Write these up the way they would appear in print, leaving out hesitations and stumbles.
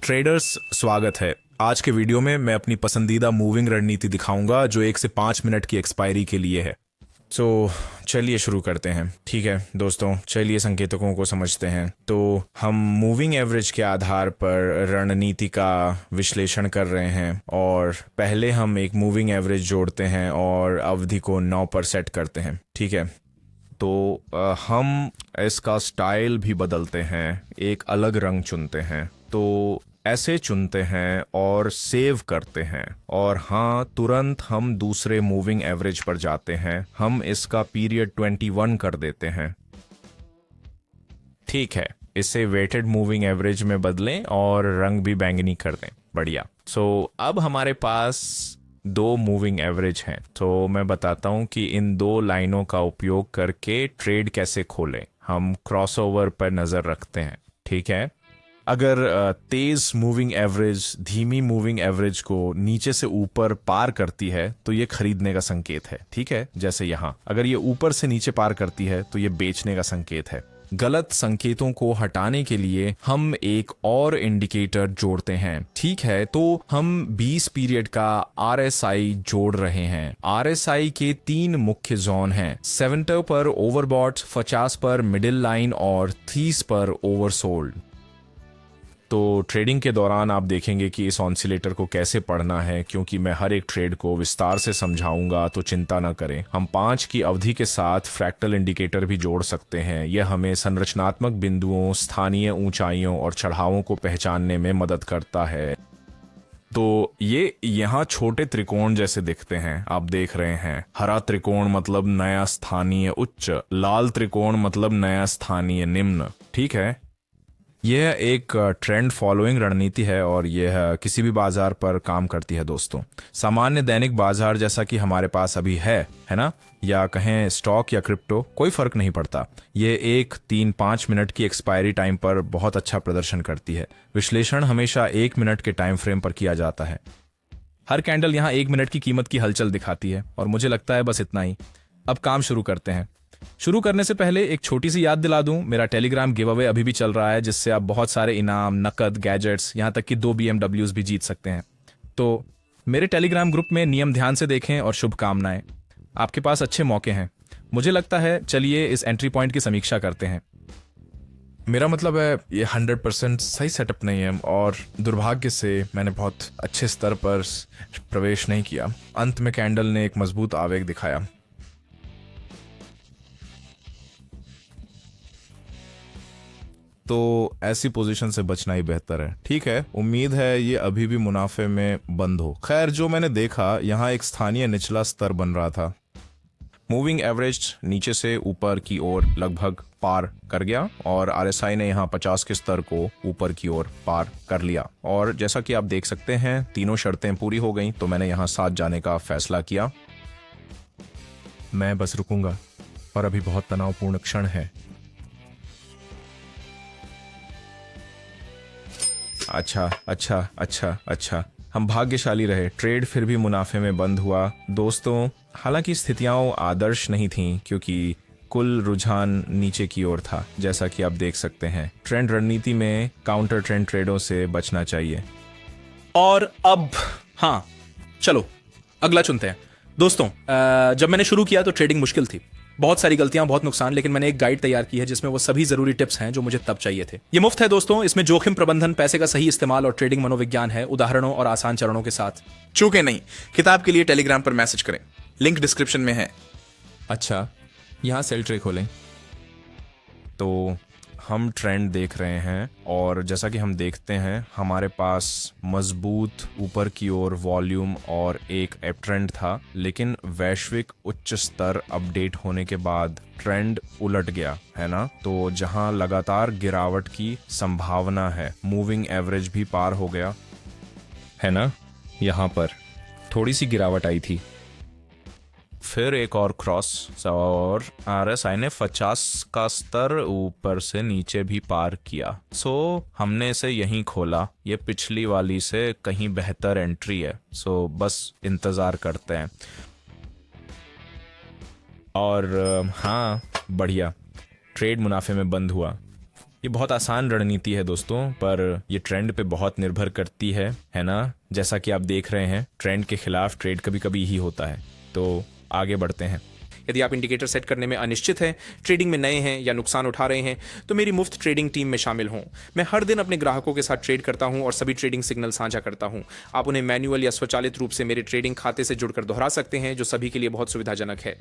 Traders, स्वागत है। आज के वीडियो में मैं अपनी पसंदीदा मूविंग रणनीति दिखाऊंगा जो 1 से 5 मिनट की एक्सपायरी के लिए है। तो चलिए शुरू करते हैं। ठीक है दोस्तों, चलिए संकेतकों को समझते हैं। तो हम मूविंग एवरेज के आधार पर रणनीति का विश्लेषण कर रहे हैं और पहले हम एक मूविंग एवरेज जोड़ते हैं और अवधि को 9 पर सेट करते हैं। ठीक है, तो हम इसका स्टाइल भी बदलते हैं, एक अलग रंग चुनते हैं। तो ऐसे चुनते हैं और सेव करते हैं और हाँ, तुरंत हम दूसरे मूविंग एवरेज पर जाते हैं। हम इसका पीरियड 21 कर देते हैं। ठीक है, इसे वेटेड मूविंग एवरेज में बदलें और रंग भी बैंगनी कर दें। बढ़िया। अब हमारे पास 2 मूविंग एवरेज हैं। तो मैं बताता हूं कि इन 2 लाइनों का उपयोग करके ट्रेड कैसे खोलें। हम क्रॉसओवर पर नज़र रखते हैं। ठीक है, अगर तेज मूविंग एवरेज धीमी मूविंग एवरेज को नीचे से ऊपर पार करती है तो ये खरीदने का संकेत है। ठीक है, जैसे यहाँ अगर ये ऊपर से नीचे पार करती है तो ये बेचने का संकेत है। गलत संकेतों को हटाने के लिए हम एक और इंडिकेटर जोड़ते हैं। ठीक है, तो हम 20 पीरियड का RSI जोड़ रहे हैं। RSI के 3 मुख्य जोन हैं। 70 पर ओवरबॉट, 50 पर मिडिल लाइन और 30 पर ओवरसोल्ड। तो ट्रेडिंग के दौरान आप देखेंगे कि इस ऑसिलेटर को कैसे पढ़ना है, क्योंकि मैं हर एक ट्रेड को विस्तार से समझाऊंगा, तो चिंता न करें। हम 5 की अवधि के साथ फ्रैक्टल इंडिकेटर भी जोड़ सकते हैं। यह हमें संरचनात्मक बिंदुओं, स्थानीय ऊंचाइयों और चढ़ावों को पहचानने में मदद करता है। तो ये यहाँ छोटे त्रिकोण जैसे दिखते हैं, आप देख रहे हैं। हरा त्रिकोण मतलब नया स्थानीय उच्च, लाल त्रिकोण मतलब नया स्थानीय निम्न। ठीक है, यह एक ट्रेंड फॉलोइंग रणनीति है और यह किसी भी बाजार पर काम करती है दोस्तों। सामान्य दैनिक बाजार जैसा कि हमारे पास अभी है ना, या कहें स्टॉक या क्रिप्टो, कोई फर्क नहीं पड़ता। ये 1, 3, 5 मिनट की एक्सपायरी टाइम पर बहुत अच्छा प्रदर्शन करती है। विश्लेषण हमेशा 1 मिनट के टाइम फ्रेम पर किया जाता है। हर कैंडल यहाँ 1 मिनट की कीमत की हलचल दिखाती है और मुझे लगता है बस इतना ही। अब काम शुरू करते हैं। शुरू करने से पहले एक छोटी सी याद दिला दूं, मेरा टेलीग्राम गिव अवे अभी भी चल रहा है, जिससे आप बहुत सारे इनाम, नकद, गैजेट्स, यहाँ तक कि 2 BMWs भी जीत सकते हैं। तो मेरे टेलीग्राम ग्रुप में नियम ध्यान से देखें और शुभकामनाएं। आपके पास अच्छे मौके हैं, मुझे लगता है। चलिए इस एंट्री पॉइंट की समीक्षा करते हैं। मेरा मतलब है ये 100% सही सेटअप नहीं है और दुर्भाग्य से मैंने बहुत अच्छे स्तर पर प्रवेश नहीं किया। अंत में कैंडल ने एक मजबूत आवेग दिखाया। तो ऐसी पोजीशन से बचना ही बेहतर है। ठीक है, उम्मीद है ये अभी भी मुनाफे में बंद हो। खैर, जो मैंने देखा, यहाँ एक स्थानीय निचला स्तर बन रहा था। मूविंग एवरेज नीचे से ऊपर की ओर लगभग पार कर गया और RSI ने यहाँ 50 के स्तर को ऊपर की ओर पार कर लिया। और जैसा कि आप देख सकते हैं, तीनों शर्तें पूरी हो गई, तो मैंने यहाँ साथ जाने का फैसला किया। मैं बस रुकूंगा और अभी बहुत तनावपूर्ण क्षण है। अच्छा, हम भाग्यशाली रहे। ट्रेड फिर भी मुनाफे में बंद हुआ दोस्तों। हालांकि स्थितियां आदर्श नहीं थीं, क्योंकि कुल रुझान नीचे की ओर था, जैसा कि आप देख सकते हैं। ट्रेंड रणनीति में काउंटर ट्रेंड ट्रेडों से बचना चाहिए। और अब हाँ, चलो अगला चुनते हैं दोस्तों। जब मैंने शुरू किया तो ट्रेडिंग मुश्किल थी, बहुत सारी गलतियां, बहुत नुकसान, लेकिन मैंने एक गाइड तैयार की है जिसमें वो सभी जरूरी टिप्स हैं जो मुझे तब चाहिए थे। ये मुफ्त है दोस्तों। इसमें जोखिम प्रबंधन, पैसे का सही इस्तेमाल और ट्रेडिंग मनोविज्ञान है, उदाहरणों और आसान चरणों के साथ। चूके नहीं, किताब के लिए टेलीग्राम पर मैसेज करें, लिंक डिस्क्रिप्शन में है। अच्छा, यहाँ सेल ट्रे खोलें। तो हम ट्रेंड देख रहे हैं और जैसा कि हम देखते हैं, हमारे पास मजबूत ऊपर की ओर वॉल्यूम और एक अप ट्रेंड था, लेकिन वैश्विक उच्च स्तर अपडेट होने के बाद ट्रेंड उलट गया, है ना। तो जहां लगातार गिरावट की संभावना है, मूविंग एवरेज भी पार हो गया, है ना। यहाँ पर थोड़ी सी गिरावट आई थी, फिर एक और क्रॉस और RSI ने 50 का स्तर ऊपर से नीचे भी पार किया। हमने इसे यहीं खोला। ये पिछली वाली से कहीं बेहतर एंट्री है, बस इंतज़ार करते हैं। और हाँ, बढ़िया, ट्रेड मुनाफे में बंद हुआ। ये बहुत आसान रणनीति है दोस्तों, पर ये ट्रेंड पे बहुत निर्भर करती है ना। जैसा कि आप देख रहे हैं, ट्रेंड के खिलाफ ट्रेड कभी कभी ही होता है। तो आगे बढ़ते हैं। यदि आप इंडिकेटर सेट करने में अनिश्चित हैं, ट्रेडिंग में नए हैं या नुकसान उठा रहे हैं, तो मेरी मुफ्त ट्रेडिंग टीम में शामिल हों। मैं हर दिन अपने ग्राहकों के साथ ट्रेड करता हूं और सभी ट्रेडिंग सिग्नल साझा करता हूं। आप उन्हें मैन्युअल या स्वचालित रूप से मेरे ट्रेडिंग खाते से जुड़कर दोहरा सकते हैं, जो सभी के लिए बहुत सुविधाजनक है।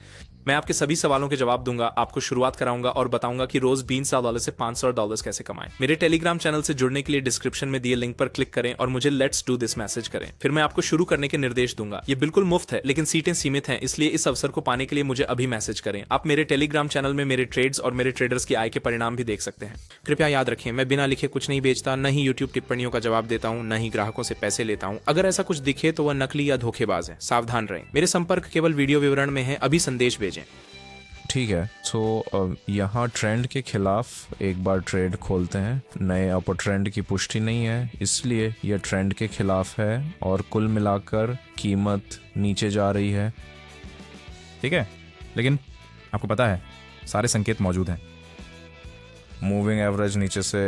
मैं आपके सभी सवालों के जवाब दूंगा, आपको शुरुआत कराऊंगा और बताऊंगा कि रोज $20 से $500 कैसे कमाएं। मेरे टेलीग्राम चैनल से जुड़ने के लिए डिस्क्रिप्शन में दिए लिंक पर क्लिक करें और मुझे लेट्स डू दिस मैसेज करें। फिर मैं आपको शुरू करने के निर्देश दूंगा। ये बिल्कुल मुफ्त है, लेकिन सीटें सीमित हैं, इसलिए इस अवसर को पाने के लिए मुझे अभी मैसेज करें। आप मेरे टेलीग्राम चैनल में मेरे ट्रेड्स और मेरे ट्रेडर्स की आय के परिणाम भी देख सकते हैं। कृपया याद रखें, मैं बिना लिखे कुछ नहीं बेचता, न ही YouTube टिप्पणियों का जवाब देता हूं, न ही ग्राहकों से पैसे लेता हूं। अगर ऐसा कुछ दिखे तो वह नकली या धोखेबाज है। सावधान रहें। मेरे संपर्क केवल वीडियो विवरण में है, अभी संदेश भेजें। ठीक है, तो यहाँ ट्रेंड के खिलाफ एक बार ट्रेड खोलते हैं। नए अपर ट्रेंड की पुष्टि नहीं है, इसलिए यह ट्रेंड के खिलाफ है और कुल मिलाकर कीमत नीचे जा रही है। ठीक है, लेकिन आपको पता है सारे संकेत मौजूद हैं। मूविंग एवरेज नीचे से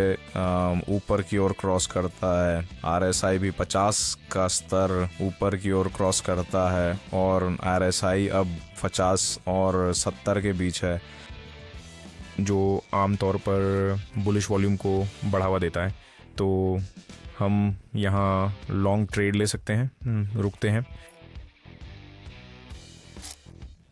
ऊपर की ओर क्रॉस करता है। RSI भी 50 का स्तर ऊपर की ओर क्रॉस करता है और RSI अब 50 और 70 के बीच है, जो आमतौर पर बुलिश वॉल्यूम को बढ़ावा देता है। तो हम यहाँ लॉन्ग ट्रेड ले सकते हैं। रुकते हैं।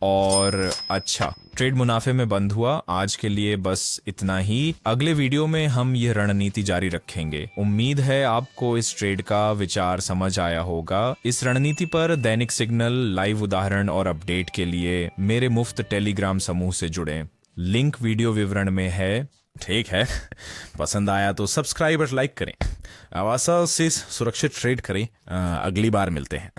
और अच्छा, ट्रेड मुनाफे में बंद हुआ। आज के लिए बस इतना ही। अगले वीडियो में हम ये रणनीति जारी रखेंगे। उम्मीद है आपको इस ट्रेड का विचार समझ आया होगा। इस रणनीति पर दैनिक सिग्नल, लाइव उदाहरण और अपडेट के लिए मेरे मुफ्त टेलीग्राम समूह से जुड़ें। लिंक वीडियो विवरण में है। ठीक है, पसंद आया तो सब्सक्राइब और लाइक करें। आवासा से सुरक्षित ट्रेड करें। अगली बार मिलते हैं।